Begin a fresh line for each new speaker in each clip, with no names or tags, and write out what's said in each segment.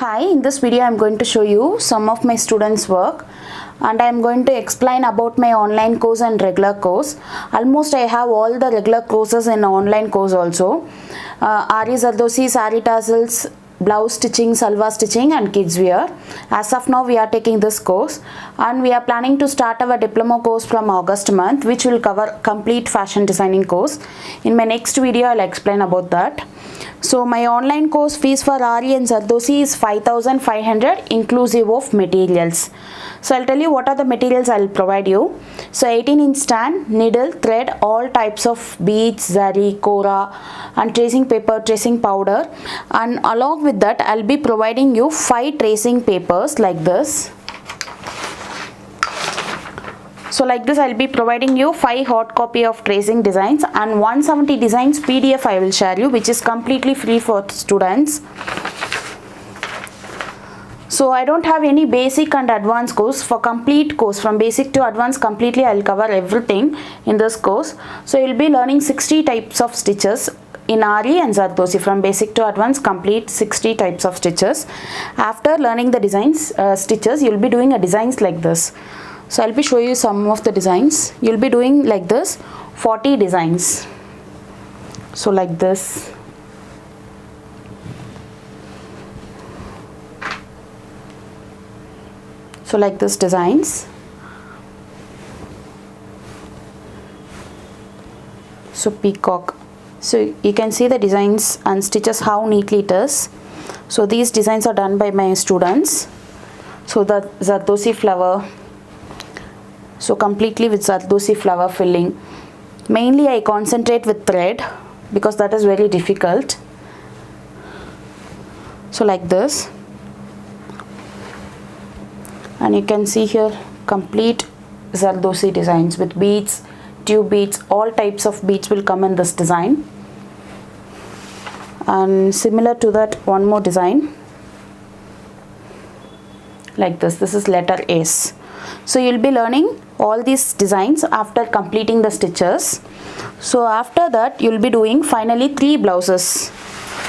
Hi, in this video I am going to show you some of my students' work and I am going to explain about my online course and regular course. Almost I have all the regular courses in online course also. Aari Zardosi, Saree Tassels, blouse stitching, salwar stitching and kids wear. As of now we are taking this course and we are planning to start our diploma course from August month, which will cover complete fashion designing course. In my next video I'll explain about that. So my online course fees for Aari and Zardosi is 5,500 inclusive of materials. So I'll tell you what are the materials I'll provide you. So 18-inch stand, needle, thread, all types of beads, zari, kora and tracing paper, tracing powder, and along with that I'll be providing you 5 tracing papers like this. So like this I'll be providing you 5 hard copy of tracing designs and 170 designs PDF I will share you, which is completely free for students. So I don't have any basic and advanced course. For complete course from basic to advanced completely I'll cover everything in this course. So you'll be learning 60 types of stitches in Aari and Zardosi, from basic to advanced complete 60 types of stitches. After learning the designs stitches, you'll be doing a designs like this. So I'll be showing you some of the designs. You'll be doing like this 40 designs. So like this. So like this designs. So peacock. So you can see the designs and stitches how neatly it is. So these designs are done by my students. So the Zardosi flower. So completely with Zardosi flower filling. Mainly I concentrate with thread because that is very difficult. So like this. And you can see here complete Zardosi designs with beads, tube beads, all types of beads will come in this design. And similar to that, one more design like this. This is letter S. So you'll be learning all these designs after completing the stitches. So after that you'll be doing finally 3 blouses.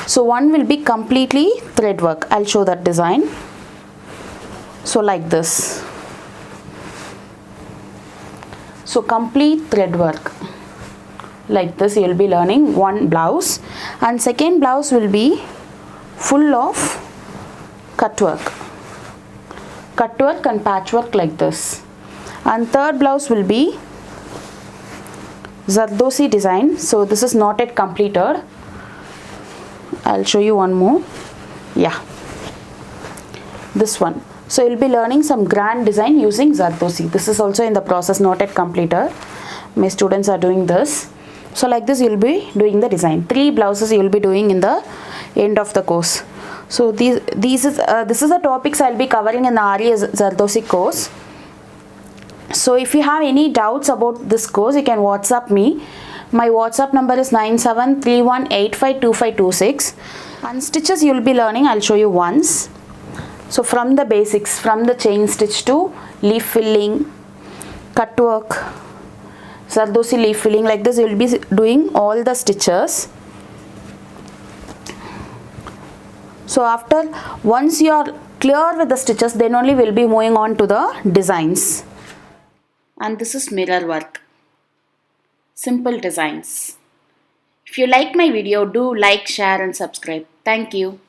So one will be completely thread work. I'll show that design. So like this. So complete thread work. Like this you'll be learning one blouse, and second blouse will be full of cut work and patchwork like this, and third blouse will be Zardosi design. So this is not yet completed. I'll show you one more. Yeah, this one. So you'll be learning some grand design using Zardosi. This is also in the process, not yet completed. My students are doing this. So like this you'll be doing the design. 3 blouses you'll be doing in the end of the course. So this is the topics I'll be covering in the Aari Zardosi course. So if you have any doubts about this course, you can WhatsApp me. My WhatsApp number is 9731852526. And stitches you'll be learning, I'll show you once. So from the basics, from the chain stitch to leaf filling, cut work, Zardosi leaf filling, like this you'll be doing all the stitches. So after, once you are clear with the stitches, then only we'll be moving on to the designs. And this is mirror work. Simple designs. If you like my video, do like, share and subscribe. Thank you.